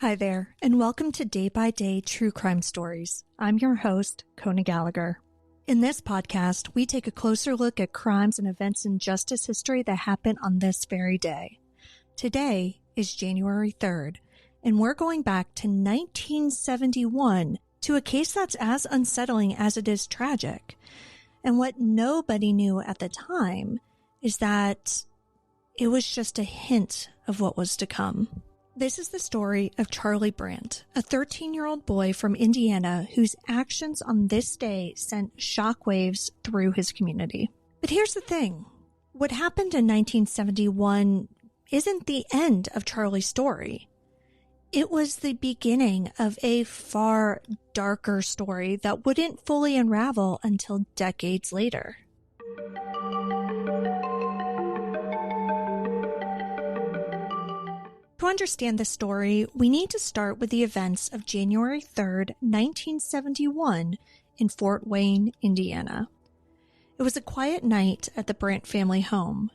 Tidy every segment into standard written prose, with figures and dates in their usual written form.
Hi there, and welcome to Day by Day True Crime Stories. I'm your host, Kona Gallagher. In this podcast, we take a closer look at crimes and events in justice history that happened on this very day. Today is January 3rd, and we're going back to 1971 to a case that's as unsettling as it is tragic. And what nobody knew at the time is that it was just a hint of what was to come. This is the story of Charlie Brandt, a 13-year-old boy from Indiana whose actions on this day sent shockwaves through his community. But here's the thing. What happened in 1971 isn't the end of Charlie's story. It was the beginning of a far darker story that wouldn't fully unravel until decades later. To understand this story, we need to start with the events of January 3rd, 1971 in Fort Wayne, Indiana. It was a quiet night at the Brandt family home.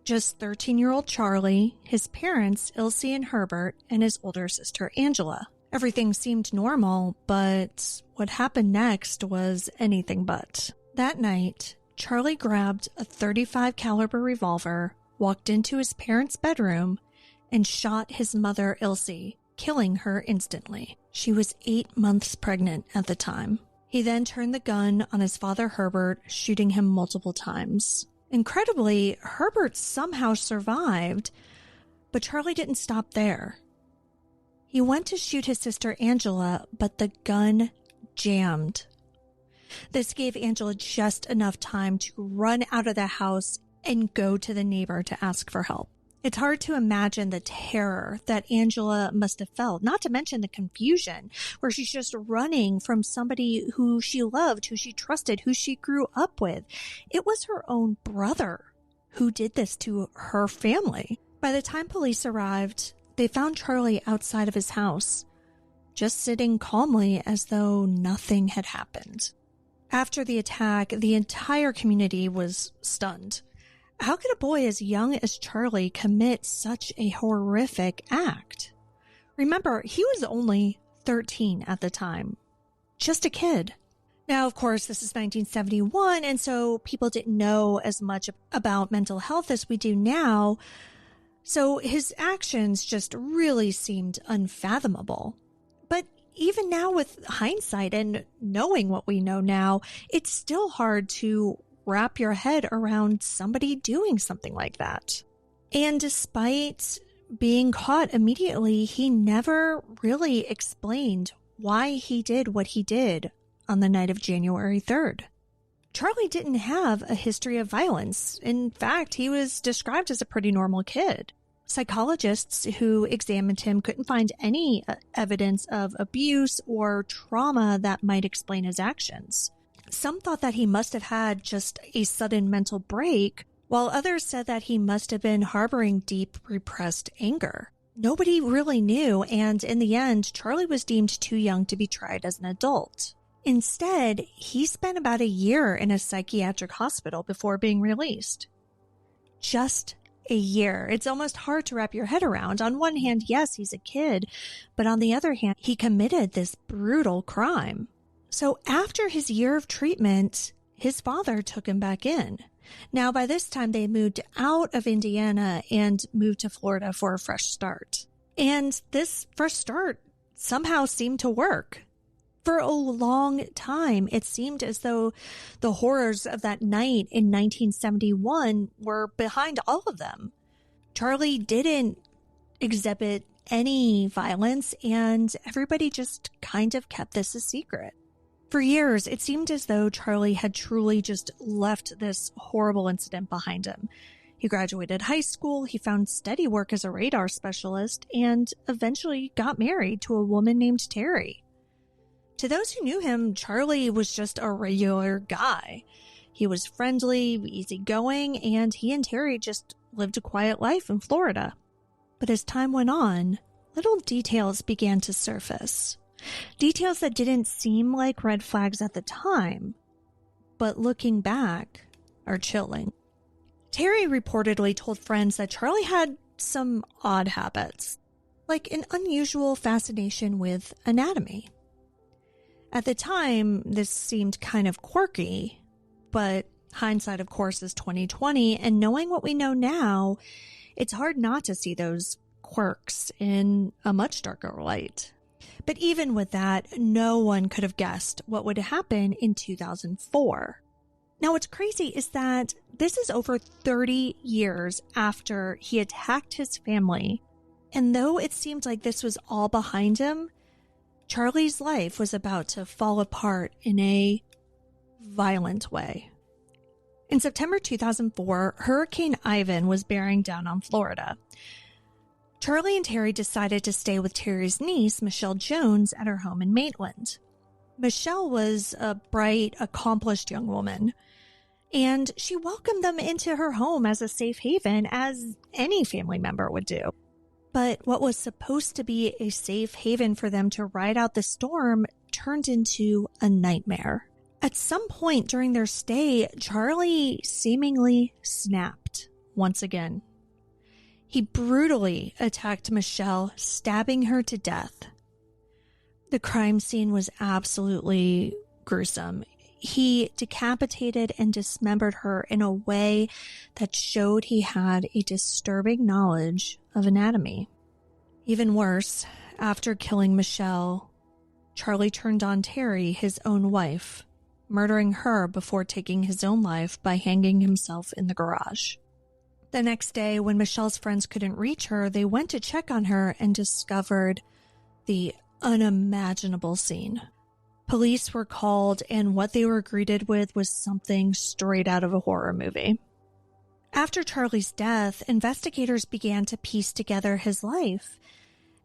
Just 13-year-old Charlie, his parents, Ilse and Herbert, and his older sister, Angela. Everything seemed normal, but what happened next was anything but. That night, Charlie grabbed a .35 caliber revolver, walked into his parents' bedroom, and shot his mother, Ilse, killing her instantly. She was 8 months pregnant at the time. He then turned the gun on his father, Herbert, shooting him multiple times. Incredibly, Herbert somehow survived, but Charlie didn't stop there. He went to shoot his sister, Angela, but the gun jammed. This gave Angela just enough time to run out of the house and go to the neighbor to ask for help. It's hard to imagine the terror that Angela must have felt, not to mention the confusion, where she's just running from somebody who she loved, who she trusted, who she grew up with. It was her own brother who did this to her family. By the time police arrived, they found Charlie outside of his house, just sitting calmly as though nothing had happened. After the attack, the entire community was stunned. How could a boy as young as Charlie commit such a horrific act? Remember, he was only 13 at the time. Just a kid. Now, of course, this is 1971, and so people didn't know as much about mental health as we do now. So his actions just really seemed unfathomable. But even now with hindsight and knowing what we know now, it's still hard to wrap your head around somebody doing something like that. And despite being caught immediately, he never really explained why he did what he did on the night of January 3rd. Charlie didn't have a history of violence. In fact, he was described as a pretty normal kid. Psychologists who examined him couldn't find any evidence of abuse or trauma that might explain his actions. Some thought that he must have had just a sudden mental break, while others said that he must have been harboring deep repressed anger. Nobody really knew, and in the end, Charlie was deemed too young to be tried as an adult. Instead, he spent about a year in a psychiatric hospital before being released. Just a year. It's almost hard to wrap your head around. On one hand, yes, he's a kid, but on the other hand, he committed this brutal crime. So after his year of treatment, his father took him back in. Now, by this time, they moved out of Indiana and moved to Florida for a fresh start. And this fresh start somehow seemed to work. For a long time, it seemed as though the horrors of that night in 1971 were behind all of them. Charlie didn't exhibit any violence, and everybody just kind of kept this a secret. For years, it seemed as though Charlie had truly just left this horrible incident behind him. He graduated high school, he found steady work as a radar specialist, and eventually got married to a woman named Terry. To those who knew him, Charlie was just a regular guy. He was friendly, easygoing, and he and Terry just lived a quiet life in Florida. But as time went on, little details began to surface. Details that didn't seem like red flags at the time, but looking back are chilling. Terry reportedly told friends that Charlie had some odd habits. like an unusual fascination with anatomy. At the time, this seemed kind of quirky, but hindsight, of course, is 2020, and knowing what we know now, it's hard not to see those quirks in a much darker light. But even with that, no one could have guessed what would happen in 2004. Now, what's crazy is that this is over 30 years after he attacked his family, and though it seemed like this was all behind him, Charlie's life was about to fall apart in a violent way. In September 2004, Hurricane Ivan was bearing down on Florida. Charlie and Terry decided to stay with Terry's niece, Michelle Jones, at her home in Maitland. Michelle was a bright, accomplished young woman, and she welcomed them into her home as a safe haven, as any family member would do. But what was supposed to be a safe haven for them to ride out the storm turned into a nightmare. At some point during their stay, Charlie seemingly snapped once again. He brutally attacked Michelle, stabbing her to death. The crime scene was absolutely gruesome. He decapitated and dismembered her in a way that showed he had a disturbing knowledge of anatomy. Even worse, after killing Michelle, Charlie turned on Terry, his own wife, murdering her before taking his own life by hanging himself in the garage. The next day, when Michelle's friends couldn't reach her, they went to check on her and discovered the unimaginable scene. Police were called, and what they were greeted with was something straight out of a horror movie. After Charlie's death, investigators began to piece together his life,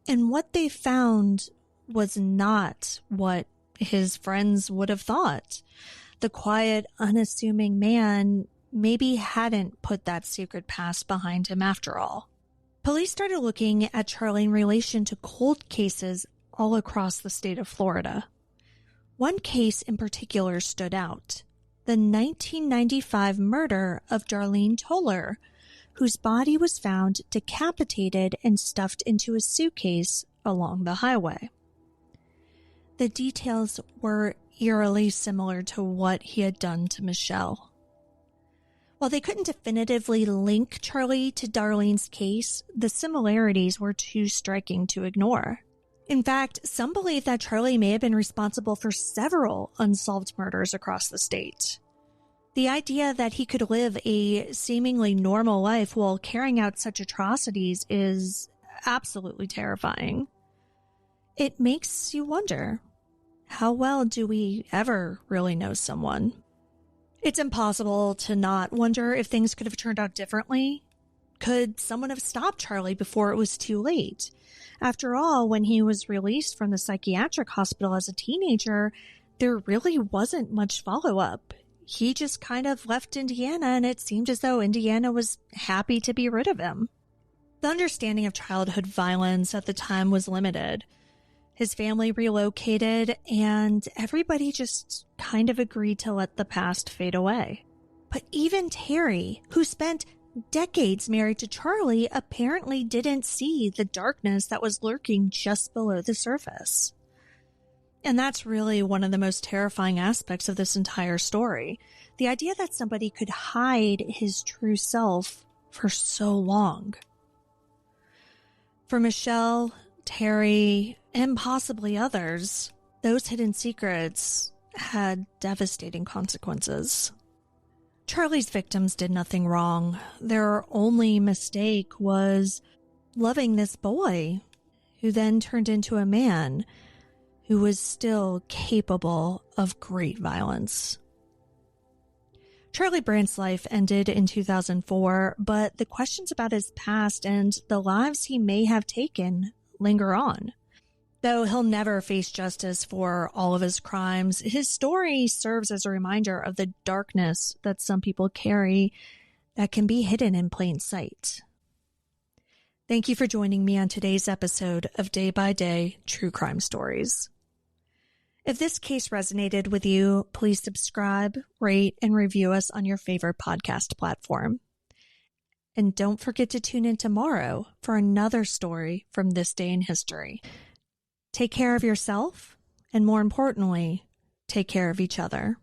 and what they found was not what his friends would have thought. The quiet, unassuming man maybe hadn't put that secret past behind him after all. Police started looking at Charlie in relation to cold cases all across the state of Florida. One case in particular stood out: the 1995 murder of Darlene Toller, whose body was found decapitated and stuffed into a suitcase along the highway. The details were eerily similar to what he had done to Michelle. While they couldn't definitively link Charlie to Darlene's case, the similarities were too striking to ignore. In fact, some believe that Charlie may have been responsible for several unsolved murders across the state. The idea that he could live a seemingly normal life while carrying out such atrocities is absolutely terrifying. It makes you wonder, how well do we ever really know someone? It's impossible to not wonder if things could have turned out differently. Could someone have stopped Charlie before it was too late? After all, when he was released from the psychiatric hospital as a teenager, there really wasn't much follow-up. He just kind of left Indiana, and it seemed as though Indiana was happy to be rid of him. The understanding of childhood violence at the time was limited. His family relocated, and everybody just kind of agreed to let the past fade away. But even Terry, who spent decades married to Charlie, apparently didn't see the darkness that was lurking just below the surface. And that's really one of the most terrifying aspects of this entire story. The idea that somebody could hide his true self for so long. For Michelle, Terry, and possibly others, those hidden secrets had devastating consequences. Charlie's victims did nothing wrong. Their only mistake was loving this boy, who then turned into a man who was still capable of great violence. Charlie Brandt's life ended in 2004, but the questions about his past and the lives he may have taken linger on. Though he'll never face justice for all of his crimes, his story serves as a reminder of the darkness that some people carry that can be hidden in plain sight. Thank you for joining me on today's episode of Day by Day True Crime Stories. If this case resonated with you, please subscribe, rate, and review us on your favorite podcast platform. And don't forget to tune in tomorrow for another story from this day in history. Take care of yourself, and more importantly, take care of each other.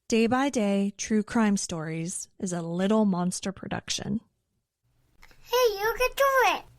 Day by Day True Crime Stories is a Little Monster production. Hey, you can do it!